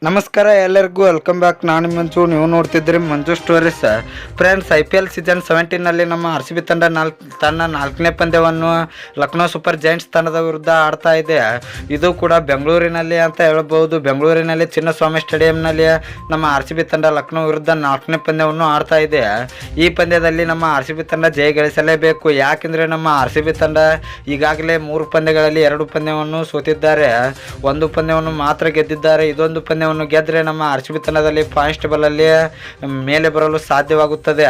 ನಮಸ್ಕಾರ ಎಲ್ಲರಿಗೂ welcome back. ನಾನು ಮಂಜು, ನೀವು ನೋಡ್ತಿದ್ರಿ ಮಂಜು ಸ್ಟೋರೀಸ್. ಫ್ರೆಂಡ್ಸ್, IPL ಸೀಸನ್ 17ನಲ್ಲಿ ನಮ್ಮ RCB ತಂಡ ತನ್ನ 4ನೇ ಪಂದ್ಯವನ್ನು ಲಕ್ನೋ ಸೂಪರ್ ಜೈಂಟ್ಸ್ ತಂಡದ ವಿರುದ್ಧ ಆಡ್ತಾ ಇದೆ. ಇದು ಕೂಡ ಬೆಂಗಳೂರಿನಲ್ಲಿ ಅಂತ ಹೇಳ್ಬೋದು. ಬೆಂಗಳೂರಿನಲ್ಲಿ ಚಿನ್ನಸ್ವಾಮಿ ಸ್ಟೇಡಿಯಂನಲ್ಲಿ ನಮ್ಮ RCB ತಂಡ ಲಕ್ನೋ ವಿರುದ್ಧ 4ನೇ ಪಂದ್ಯವನ್ನು ಆಡ್ತಾ ಇದೆ. ಈ ಪಂದ್ಯದಲ್ಲಿ ನಮ್ಮ RCB ತಂಡ ಜಯ ಗಳಿಸಲೇಬೇಕು. ಯಾಕೆಂದರೆ ನಮ್ಮ RCB ತಂಡ ಈಗಾಗಲೇ 3 ಪಂದ್ಯಗಳಲ್ಲಿ 2 ಪಂದ್ಯವನ್ನು ಸೋತಿದ್ದಾರೆ, 1 ಪಂದ್ಯವನ್ನು ಮಾತ್ರ ಗೆದ್ದಿದ್ದಾರೆ. ಇದೊಂದು ಪಂದ್ಯವನ್ನು ಗೆದ್ದರೆ ನಮ್ಮ RCB ತಂಡದಲ್ಲಿ ಪಾಯಿಂಟ್ಸ್ ಟೇಬಲಲ್ಲಿ ಮೇಲೆ ಬರಲು ಸಾಧ್ಯವಾಗುತ್ತದೆ.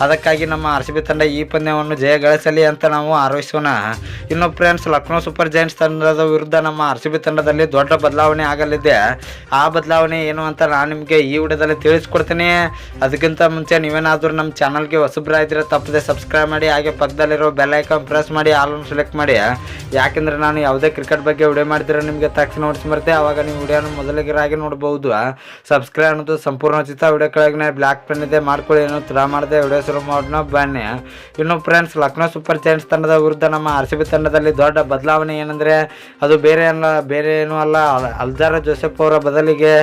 ಅದಕ್ಕಾಗಿ ನಮ್ಮ RCB ತಂಡ ಈ ಪಂದ್ಯವನ್ನು ಜಯ ಗಳಿಸಲಿ ಅಂತ ನಾವು ಹಾರೈಸೋಣ. ಇನ್ನು ಫ್ರೆಂಡ್ಸ್, ಲಕ್ನೋ ಸೂಪರ್ ಜೈಂಟ್ಸ್ ತಂಡದ ವಿರುದ್ಧ ನಮ್ಮ RCB ತಂಡದಲ್ಲಿ ದೊಡ್ಡ ಬದಲಾವಣೆ ಆಗಲಿದೆ. ಆ ಬದಲಾವಣೆ ಏನು ಅಂತ ನಾನು ನಿಮಗೆ ಈ ವಿಡಿಯೋದಲ್ಲಿ ತಿಳಿಸ್ಕೊಡ್ತೀನಿ. ಅದಕ್ಕಿಂತ ಮುಂಚೆ ನೀವೇನಾದರೂ ನಮ್ಮ ಚಾನಲ್ಗೆ ಹೊಸಬ್ರಾಗಿದ್ದರೆ ತಪ್ಪದೆ ಸಬ್ಸ್ಕ್ರೈಬ್ ಮಾಡಿ, ಹಾಗೆ ಪಕ್ಕದಲ್ಲಿರೋ ಬೆಲ್ ಐಕಾನ್ ಪ್ರೆಸ್ ಮಾಡಿ, ಆಲ್ ಸೆಲೆಕ್ಟ್ ಮಾಡಿ. ಯಾಕೆಂದರೆ ನಾನು ಯಾವುದೇ ಕ್ರಿಕೆಟ್ ಬಗ್ಗೆ ವಿಡಿಯೋ ಮಾಡಿದ್ರೆ ನಿಮಗೆ ತಕ್ಷಣ ನೋಟಿಸ್ ಬರುತ್ತೆ. ಆವಾಗ ನೀವು ವಿಡಿಯೋನ ಮೊದಲಿಗರಾಗಿ ನೋಡ್ಬೋದು. ಸಬ್ಸ್ಕ್ರೈಬ್ ಅನ್ನೋದು ಸಂಪೂರ್ಣ ಉಚಿತ. ವಿಡಿಯೋ ಕೆಳಗೆ ಬ್ಲ್ಯಾಕ್ ಪೆನ್ ಇದೆ, ಮಾಡ್ಕೊಳ್ಳಿ. ಏನೋ ತರ ಮಾಡಿದೆ ವಿಡಿಯೋ ಶುರು ಮಾಡೋಣ ಬನ್ನಿ. ಇನ್ನು ಫ್ರೆಂಡ್ಸ್, ಲಕ್ನೋ ಸೂಪರ್ ಜೈಂಟ್ಸ್ ತಂಡದ ವಿರುದ್ಧ ನಮ್ಮ RCB ತಂಡದಲ್ಲಿ ದೊಡ್ಡ ಬದಲಾವಣೆ ಏನಂದರೆ ಅದು ಬೇರೆ ಏನೂ ಅಲ್ಲ, ಅಲ್ಜಾರ ಜೋಸೆಫ್ ಅವರ ಬದಲಿಗೆ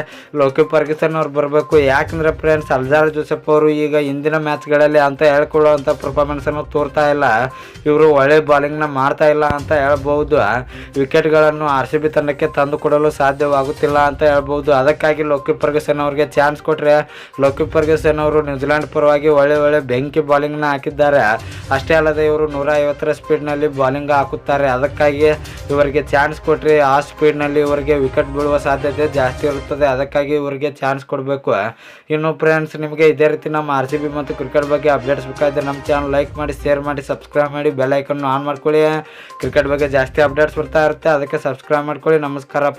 ಲೋಕಿ ಫರ್ಗ್ಯೂಸನ್ ಅವ್ರು ಬರಬೇಕು. ಯಾಕೆಂದರೆ ಫ್ರೆಂಡ್ಸ್, ಅಲ್ಜಾರ ಜೋಸೆಫ್ ಅವರು ಈಗ ಹಿಂದಿನ ಮ್ಯಾಚ್ಗಳಲ್ಲಿ ಅಂತ ಹೇಳ್ಕೊಳ್ಳುವಂಥ ಪರ್ಫಾರ್ಮೆನ್ಸನ್ನು ತೋರ್ತಾ ಇಲ್ಲ. ಇವರು ಒಳ್ಳೆ ಬಾಲಿಂಗ್ನ ಮಾಡ್ತಾ ಇಲ್ಲ ಅಂತ ಹೇಳ್ಬೋದು. ವಿಕೆಟ್ಗಳನ್ನು RCB ತಂಡಕ್ಕೆ ತಂದು ಕೊಡಲು ಸಾಧ್ಯವಾಗುತ್ತಿಲ್ಲ ಅಂತ ಹೇಳ್ಬೋದು. ಅದಕ್ಕಾಗಿ ಲೋಕಿ ಫರ್ಗ್ಯೂಸನ್ ಅವರಿಗೆ ಚಾನ್ಸ್ ಕೊಟ್ಟರೆ ಲೋಕಿ ಫರ್ಗ್ಯೂಸನ್ ಅವರು ನ್ಯೂಜಿಲೆಂಡ್ ಪರವಾಗಿ ಒಳ್ಳೆ ಬೆಂಕಿ ಬಾಲಿಂಗ್ನ ಹಾಕಿದ್ದಾರೆ. ಅಷ್ಟೇ ಅಲ್ಲದೆ ಇವರು 150ರ ಸ್ಪೀಡ್ನಲ್ಲಿ ಬಾಲಿಂಗ್ ಹಾಕುತ್ತಾರೆ. ಅದಕ್ಕಾಗಿ ಇವರಿಗೆ ಚಾನ್ಸ್ ಕೊಟ್ಟರೆ ಆ ಸ್ಪೀಡ್ನಲ್ಲಿ ಇವರಿಗೆ ವಿಕೆಟ್ ಬೀಳುವ ಸಾಧ್ಯತೆ ಜಾಸ್ತಿ ಇರುತ್ತದೆ. ಅದಕ್ಕಾಗಿ ಇವರಿಗೆ ಚಾನ್ಸ್ ಕೊಡಬೇಕು. ಇನ್ನು ಫ್ರೆಂಡ್ಸ್, ನಿಮಗೆ ಇದೇ ರೀತಿ ನಮ್ಮ RCB ಮತ್ತು ಕ್ರಿಕೆಟ್ ಬಗ್ಗೆ ಅಪ್ಡೇಟ್ಸ್ ಬೇಕಾದರೆ ನಮ್ಮ ಚಾನಲ್ ಲೈಕ್ ಮಾಡಿ, ಶೇರ್ ಮಾಡಿ, ಸಬ್ಸ್ಕ್ರೈಬ್ ಮಾಡಿ, ಬೆಲ್ ಐಕನ್ ಆನ್ ಮಾಡ್ಕೊಳ್ಳಿ. ಕ್ರಿಕೆಟ್ ಬಗ್ಗೆ ಜಾಸ್ತಿ ಅಪ್ಡೇಟ್ಸ್ ಬರ್ತಾ ಇರುತ್ತೆ, ಅದಕ್ಕೆ ಸಬ್ಸ್ಕ್ರೈಬ್ ಮಾಡ್ಕೊಳ್ಳಿ. ನಮಸ್ಕಾರ.